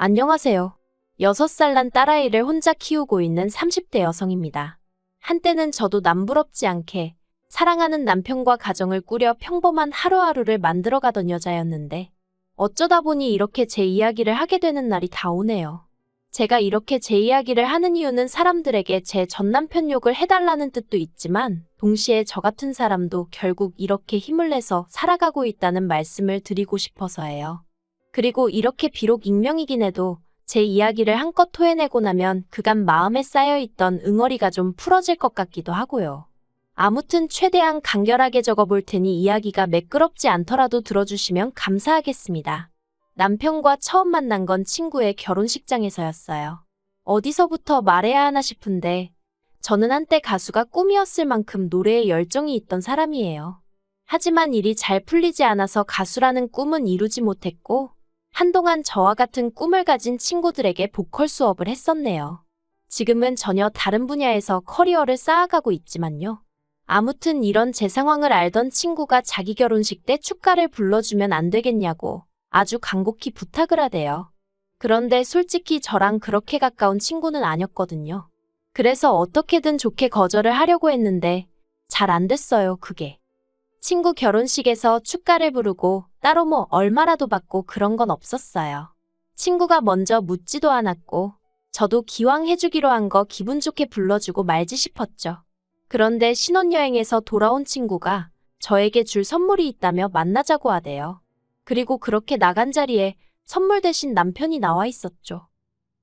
안녕하세요. 6살 난 딸아이를 혼자 키우고 있는 30대 여성입니다. 한때는 저도 남부럽지 않게 사랑하는 남편과 가정을 꾸려 평범한 하루하루를 만들어가던 여자였는데 어쩌다 보니 이렇게 제 이야기를 하게 되는 날이 다 오네요. 제가 이렇게 제 이야기를 하는 이유는 사람들에게 제 전남편 욕을 해달라는 뜻도 있지만 동시에 저 같은 사람도 결국 이렇게 힘을 내서 살아가고 있다는 말씀을 드리고 싶어서예요. 그리고 이렇게 비록 익명이긴 해도 제 이야기를 한껏 토해내고 나면 그간 마음에 쌓여있던 응어리가 좀 풀어질 것 같기도 하고요. 아무튼 최대한 간결하게 적어볼 테니 이야기가 매끄럽지 않더라도 들어주시면 감사하겠습니다. 남편과 처음 만난 건 친구의 결혼식장에서였어요. 어디서부터 말해야 하나 싶은데 저는 한때 가수가 꿈이었을 만큼 노래에 열정이 있던 사람이에요. 하지만 일이 잘 풀리지 않아서 가수라는 꿈은 이루지 못했고 한동안 저와 같은 꿈을 가진 친구들에게 보컬 수업을 했었네요. 지금은 전혀 다른 분야에서 커리어를 쌓아가고 있지만요. 아무튼 이런 제 상황을 알던 친구가 자기 결혼식 때 축가를 불러주면 안 되겠냐고 아주 간곡히 부탁을 하대요. 그런데 솔직히 저랑 그렇게 가까운 친구는 아니었거든요. 그래서 어떻게든 좋게 거절을 하려고 했는데 잘 안 됐어요, 그게. 친구 결혼식에서 축가를 부르고 따로 뭐 얼마라도 받고 그런 건 없었어요. 친구가 먼저 묻지도 않았고 저도 기왕 해주기로 한 거 기분 좋게 불러주고 말지 싶었죠. 그런데 신혼여행에서 돌아온 친구가 저에게 줄 선물이 있다며 만나자고 하대요. 그리고 그렇게 나간 자리에 선물 대신 남편이 나와 있었죠.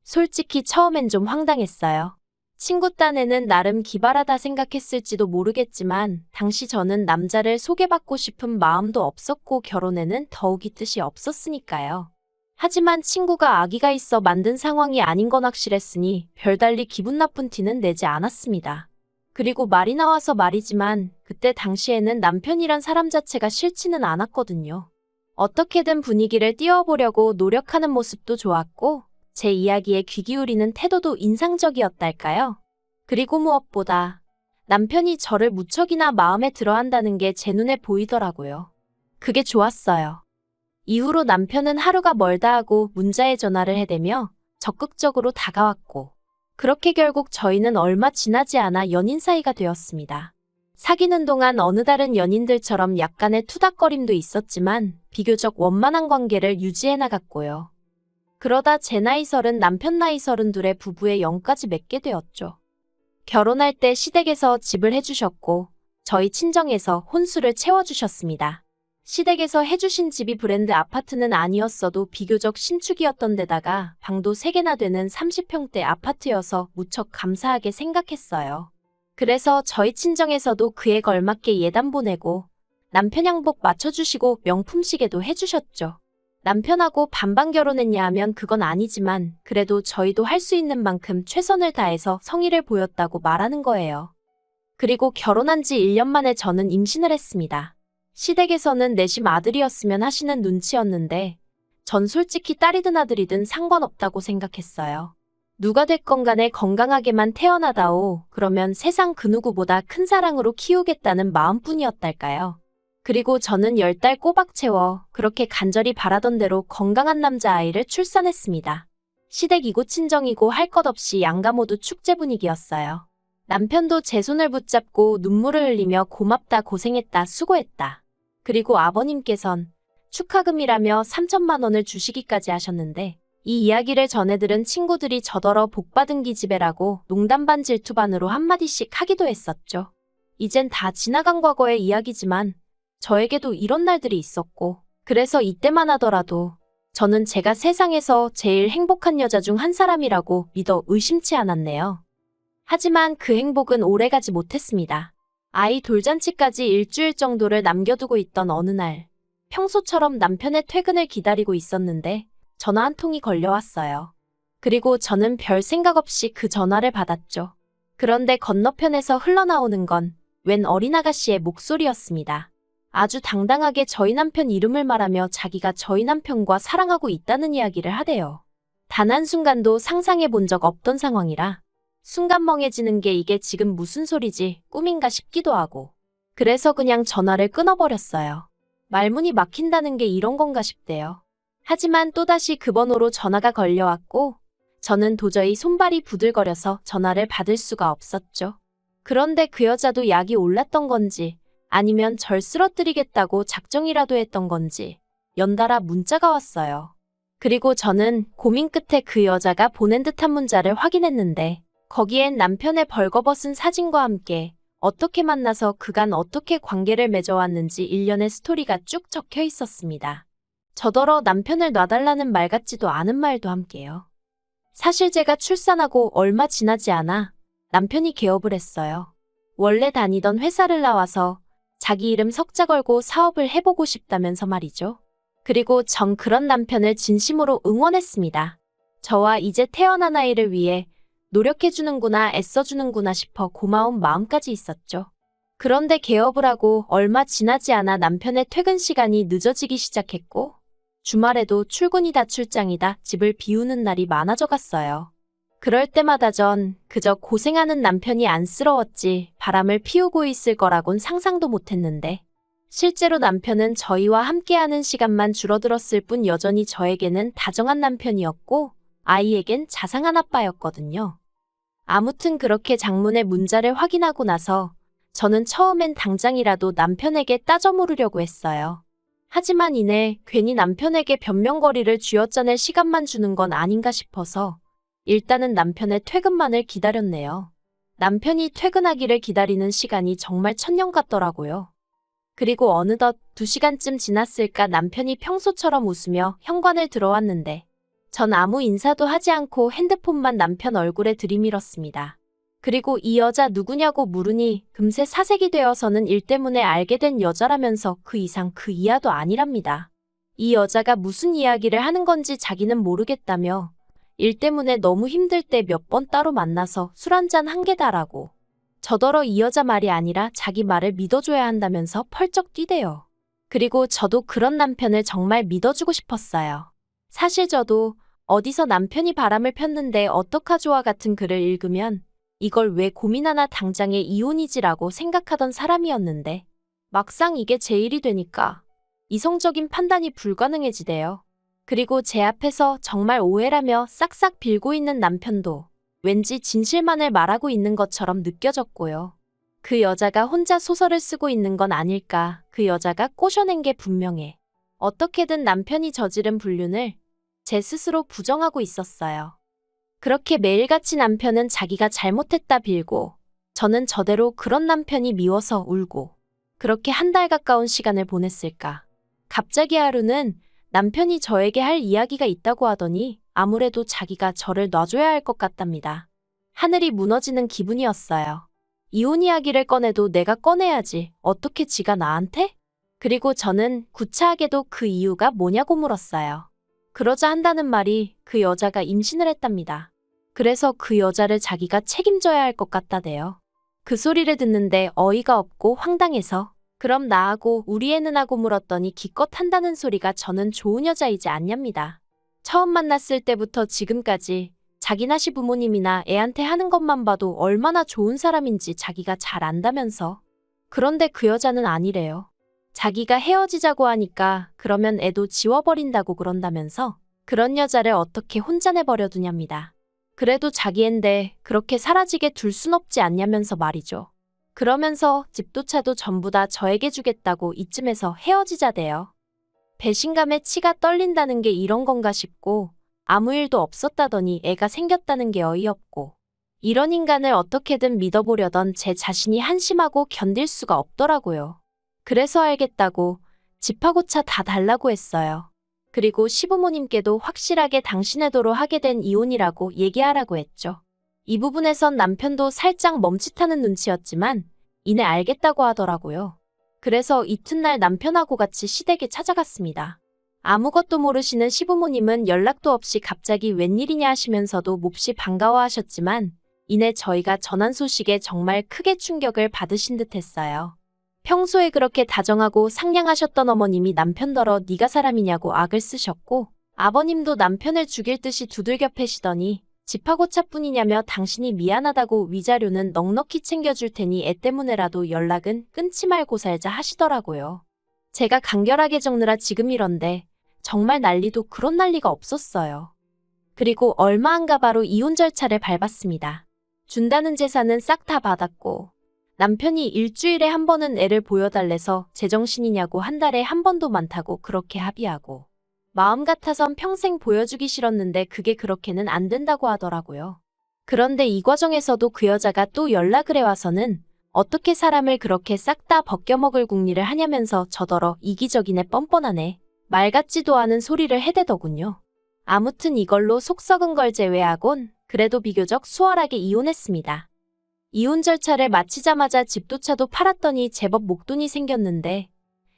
솔직히 처음엔 좀 황당했어요. 친구 딴에는 나름 기발하다 생각했을지도 모르겠지만 당시 저는 남자를 소개받고 싶은 마음도 없었고 결혼에는 더욱이 뜻이 없었으니까요. 하지만 친구가 아기가 있어 만든 상황이 아닌 건 확실했으니 별달리 기분 나쁜 티는 내지 않았습니다. 그리고 말이 나와서 말이지만 그때 당시에는 남편이란 사람 자체가 싫지는 않았거든요. 어떻게든 분위기를 띄워보려고 노력하는 모습도 좋았고 제 이야기에 귀 기울이는 태도도 인상적이었달까요? 그리고 무엇보다 남편이 저를 무척이나 마음에 들어한다는 게 제 눈에 보이더라고요. 그게 좋았어요. 이후로 남편은 하루가 멀다 하고 문자에 전화를 해대며 적극적으로 다가왔고 그렇게 결국 저희는 얼마 지나지 않아 연인 사이가 되었습니다. 사귀는 동안 어느 다른 연인들처럼 약간의 투닥거림도 있었지만 비교적 원만한 관계를 유지해 나갔고요. 그러다 제 나이 30, 남편 나이 32의 부부의 영까지 맺게 되었죠. 결혼할 때 시댁에서 집을 해주셨고 저희 친정에서 혼수를 채워주셨습니다. 시댁에서 해주신 집이 브랜드 아파트는 아니었어도 비교적 신축이었던 데다가 방도 3개나 되는 30평대 아파트여서 무척 감사하게 생각했어요. 그래서 저희 친정에서도 그에 걸맞게 예단 보내고 남편 양복 맞춰주시고 명품 시계도 해주셨죠. 남편하고 반반 결혼했냐 하면 그건 아니지만 그래도 저희도 할 수 있는 만큼 최선을 다해서 성의를 보였다고 말하는 거예요. 그리고 결혼한 지 1년 만에 저는 임신을 했습니다. 시댁에서는 내심 아들이었으면 하시는 눈치였는데 전 솔직히 딸이든 아들이든 상관없다고 생각했어요. 누가 됐건 간에 건강하게만 태어나다오 그러면 세상 그 누구보다 큰 사랑으로 키우겠다는 마음뿐이었달까요. 그리고 저는 10달 꼬박 채워 그렇게 간절히 바라던 대로 건강한 남자아이를 출산했습니다. 시댁이고 친정이고 할 것 없이 양가 모두 축제 분위기였어요. 남편도 제 손을 붙잡고 눈물을 흘리며 고맙다 고생했다 수고했다. 그리고 아버님께선 축하금이라며 3천만 원을 주시기까지 하셨는데 이 이야기를 전해 들은 친구들이 저더러 복받은 기집애라고 농담 반 질투 반으로 한마디씩 하기도 했었죠. 이젠 다 지나간 과거의 이야기지만 저에게도 이런 날들이 있었고 그래서 이때만 하더라도 저는 제가 세상에서 제일 행복한 여자 중 한 사람이라고 믿어 의심치 않았네요. 하지만 그 행복은 오래가지 못했습니다. 아이 돌잔치까지 일주일 정도를 남겨두고 있던 어느 날 평소처럼 남편의 퇴근을 기다리고 있었는데 전화 한 통이 걸려왔어요. 그리고 저는 별 생각 없이 그 전화를 받았죠. 그런데 건너편에서 흘러나오는 건 웬 어린 아가씨의 목소리였습니다. 아주 당당하게 저희 남편 이름을 말하며 자기가 저희 남편과 사랑하고 있다는 이야기를 하대요. 단 한순간도 상상해 본 적 없던 상황이라 순간 멍해지는 게 이게 지금 무슨 소리지 꿈인가 싶기도 하고 그래서 그냥 전화를 끊어버렸어요. 말문이 막힌다는 게 이런 건가 싶대요. 하지만 또다시 그 번호로 전화가 걸려왔고 저는 도저히 손발이 부들거려서 전화를 받을 수가 없었죠. 그런데 그 여자도 약이 올랐던 건지 아니면 절 쓰러뜨리겠다고 작정이라도 했던 건지 연달아 문자가 왔어요. 그리고 저는 고민 끝에 그 여자가 보낸 듯한 문자를 확인했는데 거기엔 남편의 벌거벗은 사진과 함께 어떻게 만나서 그간 어떻게 관계를 맺어왔는지 일련의 스토리가 쭉 적혀 있었습니다. 저더러 남편을 놔달라는 말 같지도 않은 말도 함께요. 사실 제가 출산하고 얼마 지나지 않아 남편이 개업을 했어요. 원래 다니던 회사를 나와서 자기 이름 석자 걸고 사업을 해보고 싶다면서 말이죠. 그리고 전 그런 남편을 진심으로 응원했습니다. 저와 이제 태어난 아이를 위해 노력해주는구나, 애써주는구나 싶어 고마운 마음까지 있었죠. 그런데 개업을 하고 얼마 지나지 않아 남편의 퇴근 시간이 늦어지기 시작했고 주말에도 출근이다 출장이다 집을 비우는 날이 많아져 갔어요. 그럴 때마다 전 그저 고생하는 남편이 안쓰러웠지 바람을 피우고 있을 거라곤 상상도 못했는데 실제로 남편은 저희와 함께하는 시간만 줄어들었을 뿐 여전히 저에게는 다정한 남편이었고 아이에겐 자상한 아빠였거든요. 아무튼 그렇게 장문의 문자를 확인하고 나서 저는 처음엔 당장이라도 남편에게 따져 물으려고 했어요. 하지만 이내 괜히 남편에게 변명거리를 쥐어짜낼 시간만 주는 건 아닌가 싶어서 일단은 남편의 퇴근만을 기다렸네요. 남편이 퇴근하기를 기다리는 시간이 정말 천년 같더라고요. 그리고 어느덧 2시간쯤 지났을까 남편이 평소처럼 웃으며 현관을 들어왔는데 전 아무 인사도 하지 않고 핸드폰만 남편 얼굴에 들이밀었습니다. 그리고 이 여자 누구냐고 물으니 금세 사색이 되어서는 일 때문에 알게 된 여자라면서 그 이상 그 이하도 아니랍니다. 이 여자가 무슨 이야기를 하는 건지 자기는 모르겠다며 일 때문에 너무 힘들 때 몇 번 따로 만나서 술 한잔 한 게다라고. 저더러 이 여자 말이 아니라 자기 말을 믿어줘야 한다면서 펄쩍 뛰대요. 그리고 저도 그런 남편을 정말 믿어주고 싶었어요. 사실 저도 어디서 남편이 바람을 폈는데 어떡하죠와 같은 글을 읽으면 이걸 왜 고민하나 당장에 이혼이지라고 생각하던 사람이었는데 막상 이게 제 일이 되니까 이성적인 판단이 불가능해지대요. 그리고 제 앞에서 정말 오해라며 싹싹 빌고 있는 남편도 왠지 진실만을 말하고 있는 것처럼 느껴졌고요. 그 여자가 혼자 소설을 쓰고 있는 건 아닐까. 그 여자가 꼬셔낸 게 분명해. 어떻게든 남편이 저지른 불륜을 제 스스로 부정하고 있었어요. 그렇게 매일같이 남편은 자기가 잘못했다 빌고 저는 저대로 그런 남편이 미워서 울고 그렇게 한 달 가까운 시간을 보냈을까. 갑자기 하루는 남편이 저에게 할 이야기가 있다고 하더니 아무래도 자기가 저를 놔줘야 할 것 같답니다. 하늘이 무너지는 기분이었어요. 이혼 이야기를 꺼내도 내가 꺼내야지. 어떻게 지가 나한테? 그리고 저는 구차하게도 그 이유가 뭐냐고 물었어요. 그러자 한다는 말이 그 여자가 임신을 했답니다. 그래서 그 여자를 자기가 책임져야 할 것 같다대요. 그 소리를 듣는데 어이가 없고 황당해서 그럼 나하고 우리 애는 하고 물었더니 기껏 한다는 소리가 저는 좋은 여자이지 않냐입니다. 처음 만났을 때부터 지금까지 자기나 시부모님이나 애한테 하는 것만 봐도 얼마나 좋은 사람인지 자기가 잘 안다면서. 그런데 그 여자는 아니래요. 자기가 헤어지자고 하니까 그러면 애도 지워버린다고 그런다면서 그런 여자를 어떻게 혼자 내버려 두냐입니다. 그래도 자기 앤데 그렇게 사라지게 둘 순 없지 않냐면서 말이죠. 그러면서 집도 차도 전부 다 저에게 주겠다고 이쯤에서 헤어지자대요. 배신감에 치가 떨린다는 게 이런 건가 싶고 아무 일도 없었다더니 애가 생겼다는 게 어이없고 이런 인간을 어떻게든 믿어보려던 제 자신이 한심하고 견딜 수가 없더라고요. 그래서 알겠다고 집하고 차 다 달라고 했어요. 그리고 시부모님께도 확실하게 당신의 도로 하게 된 이혼이라고 얘기하라고 했죠. 이 부분에선 남편도 살짝 멈칫하는 눈치였지만 이내 알겠다고 하더라고요. 그래서 이튿날 남편하고 같이 시댁에 찾아갔습니다. 아무것도 모르시는 시부모님은 연락도 없이 갑자기 웬일이냐 하시면서도 몹시 반가워하셨지만 이내 저희가 전한 소식에 정말 크게 충격을 받으신 듯 했어요. 평소에 그렇게 다정하고 상냥하셨던 어머님이 남편더러 네가 사람이냐고 악을 쓰셨고 아버님도 남편을 죽일 듯이 두들겨 패시더니 집하고 차뿐이냐며 당신이 미안하다고 위자료는 넉넉히 챙겨줄 테니 애 때문에라도 연락은 끊지 말고 살자 하시더라고요. 제가 간결하게 적느라 지금 이런데 정말 난리도 그런 난리가 없었어요. 그리고 얼마 안 가 바로 이혼 절차를 밟았습니다. 준다는 재산은 싹 다 받았고 남편이 일주일에 한 번은 애를 보여달래서 제정신이냐고 한 달에 한 번도 많다고 그렇게 합의하고 마음 같아선 평생 보여주기 싫었는데 그게 그렇게는 안 된다고 하더라고요. 그런데 이 과정에서도 그 여자가 또 연락을 해와서는 어떻게 사람을 그렇게 싹 다 벗겨먹을 궁리를 하냐면서 저더러 이기적이네 뻔뻔하네 말 같지도 않은 소리를 해대더군요. 아무튼 이걸로 속 썩은 걸 제외하곤 그래도 비교적 수월하게 이혼했습니다. 이혼 절차를 마치자마자 집도 차도 팔았더니 제법 목돈이 생겼는데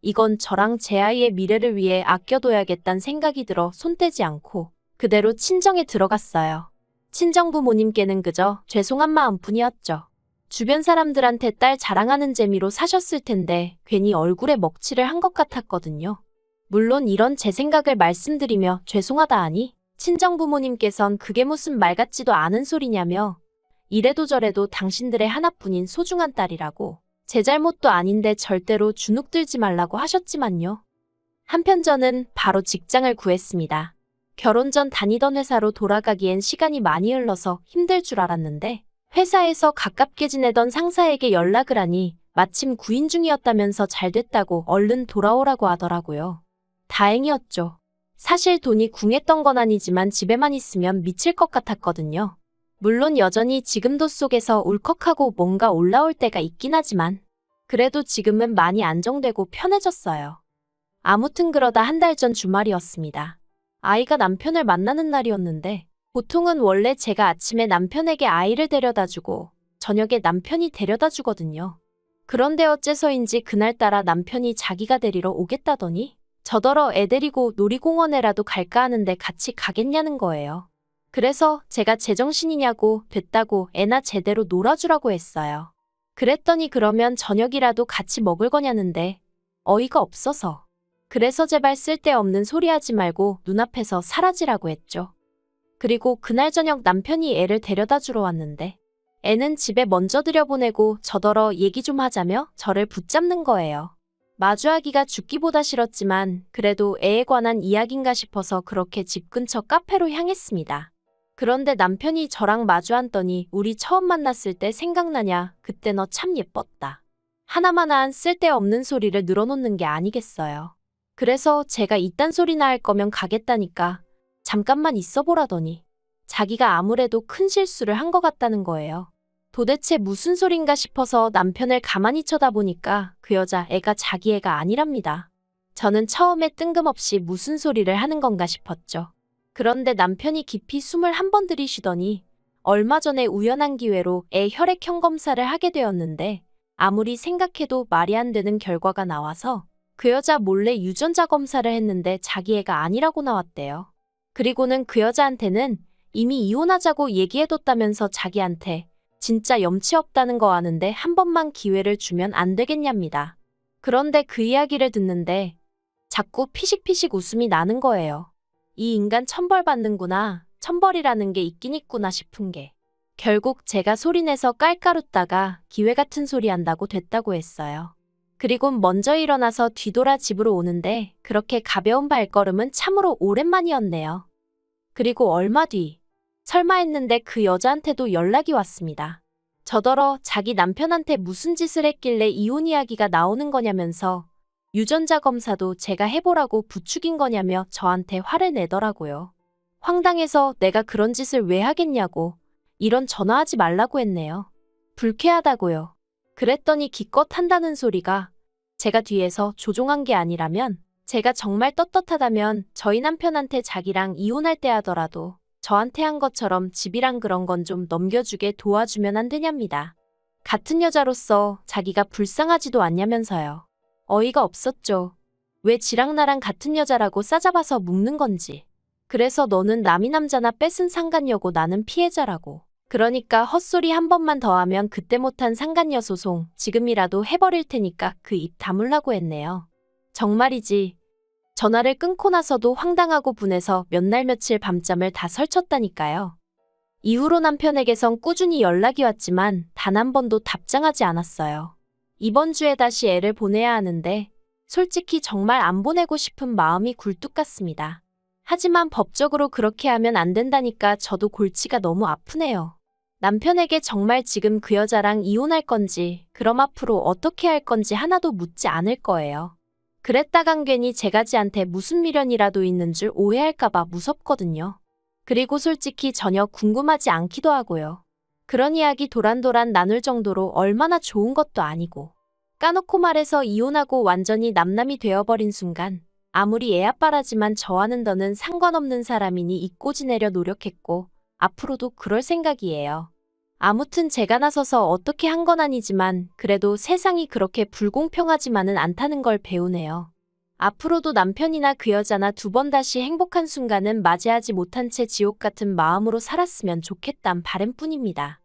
이건 저랑 제 아이의 미래를 위해 아껴둬야겠다는 생각이 들어 손 떼지 않고 그대로 친정에 들어갔어요. 친정 부모님께는 그저 죄송한 마음뿐이었죠. 주변 사람들한테 딸 자랑하는 재미로 사셨을 텐데 괜히 얼굴에 먹칠을 한 것 같았거든요. 물론 이런 제 생각을 말씀드리며 죄송하다 하니 친정 부모님께선 그게 무슨 말 같지도 않은 소리냐며 이래도 저래도 당신들의 하나뿐인 소중한 딸이라고 제 잘못도 아닌데 절대로 주눅 들지 말라고 하셨지만요. 한편 저는 바로 직장을 구했습니다. 결혼 전 다니던 회사로 돌아가기엔 시간이 많이 흘러서 힘들 줄 알았는데 회사에서 가깝게 지내던 상사에게 연락을 하니 마침 구인 중이었다면서 잘 됐다고 얼른 돌아오라고 하더라고요. 다행이었죠. 사실 돈이 궁했던 건 아니지만 집에만 있으면 미칠 것 같았거든요. 물론 여전히 지금도 속에서 울컥하고 뭔가 올라올 때가 있긴 하지만 그래도 지금은 많이 안정되고 편해졌어요. 아무튼 그러다 한 달 전 주말이었습니다. 아이가 남편을 만나는 날이었는데 보통은 원래 제가 아침에 남편에게 아이를 데려다주고 저녁에 남편이 데려다주거든요. 그런데 어째서인지 그날따라 남편이 자기가 데리러 오겠다더니 저더러 애 데리고 놀이공원에라도 갈까 하는데 같이 가겠냐는 거예요. 그래서 제가 제정신이냐고 됐다고 애나 제대로 놀아주라고 했어요. 그랬더니 그러면 저녁이라도 같이 먹을 거냐는데 어이가 없어서. 그래서 제발 쓸데없는 소리 하지 말고 눈앞에서 사라지라고 했죠. 그리고 그날 저녁 남편이 애를 데려다 주러 왔는데 애는 집에 먼저 들여보내고 저더러 얘기 좀 하자며 저를 붙잡는 거예요. 마주하기가 죽기보다 싫었지만 그래도 애에 관한 이야기인가 싶어서 그렇게 집 근처 카페로 향했습니다. 그런데 남편이 저랑 마주 앉더니 우리 처음 만났을 때 생각나냐? 그때 너 참 예뻤다. 하나마나한 쓸데없는 소리를 늘어놓는 게 아니겠어요. 그래서 제가 이딴 소리나 할 거면 가겠다니까 잠깐만 있어보라더니 자기가 아무래도 큰 실수를 한 것 같다는 거예요. 도대체 무슨 소린가 싶어서 남편을 가만히 쳐다보니까 그 여자 애가 자기 애가 아니랍니다. 저는 처음에 뜬금없이 무슨 소리를 하는 건가 싶었죠. 그런데 남편이 깊이 숨을 한 번 들이쉬더니 얼마 전에 우연한 기회로 애 혈액형 검사를 하게 되었는데 아무리 생각해도 말이 안 되는 결과가 나와서 그 여자 몰래 유전자 검사를 했는데 자기 애가 아니라고 나왔대요. 그리고는 그 여자한테는 이미 이혼하자고 얘기해뒀다면서 자기한테 진짜 염치 없다는 거 아는데 한 번만 기회를 주면 안 되겠냐입니다. 그런데 그 이야기를 듣는데 자꾸 피식피식 웃음이 나는 거예요. 이 인간 천벌받는구나, 천벌이라는 게 있긴 있구나 싶은 게. 결국 제가 소리내서 깔깔웃다가 기회 같은 소리 한다고 됐다고 했어요. 그리고 먼저 일어나서 뒤돌아 집으로 오는데 그렇게 가벼운 발걸음은 참으로 오랜만이었네요. 그리고 얼마 뒤 설마 했는데 그 여자한테도 연락이 왔습니다. 저더러 자기 남편한테 무슨 짓을 했길래 이혼 이야기가 나오는 거냐면서 유전자 검사도 제가 해보라고 부추긴 거냐며 저한테 화를 내더라고요. 황당해서 내가 그런 짓을 왜 하겠냐고 이런 전화하지 말라고 했네요. 불쾌하다고요. 그랬더니 기껏 한다는 소리가 제가 뒤에서 조종한 게 아니라면 제가 정말 떳떳하다면 저희 남편한테 자기랑 이혼할 때 하더라도 저한테 한 것처럼 집이랑 그런 건 좀 넘겨주게 도와주면 안 되냐입니다. 같은 여자로서 자기가 불쌍하지도 않냐면서요. 어이가 없었죠. 왜 지랑 나랑 같은 여자라고 싸잡아서 묵는 건지. 그래서 너는 남이 남자나 뺏은 상간녀고 나는 피해자라고. 그러니까 헛소리 한 번만 더 하면 그때 못한 상간녀 소송 지금이라도 해버릴 테니까 그 입 다물라고 했네요. 정말이지. 전화를 끊고 나서도 황당하고 분해서 몇 날 며칠 밤잠을 다 설쳤다니까요. 이후로 남편에게선 꾸준히 연락이 왔지만 단 한 번도 답장하지 않았어요. 이번 주에 다시 애를 보내야 하는데 솔직히 정말 안 보내고 싶은 마음이 굴뚝 같습니다. 하지만 법적으로 그렇게 하면 안 된다니까 저도 골치가 너무 아프네요. 남편에게 정말 지금 그 여자랑 이혼할 건지, 그럼 앞으로 어떻게 할 건지 하나도 묻지 않을 거예요. 그랬다간 괜히 제가 지한테 무슨 미련이라도 있는 줄 오해할까봐 무섭거든요. 그리고 솔직히 전혀 궁금하지 않기도 하고요. 그런 이야기 도란도란 나눌 정도로 얼마나 좋은 것도 아니고. 까놓고 말해서 이혼하고 완전히 남남이 되어버린 순간 아무리 애 아빠라지만 저와는 더는 상관없는 사람이니 잊고 지내려 노력했고 앞으로도 그럴 생각이에요. 아무튼 제가 나서서 어떻게 한 건 아니지만 그래도 세상이 그렇게 불공평하지만은 않다는 걸 배우네요. 앞으로도 남편이나 그 여자나 두 번 다시 행복한 순간은 맞이하지 못한 채 지옥 같은 마음으로 살았으면 좋겠단 바람뿐입니다.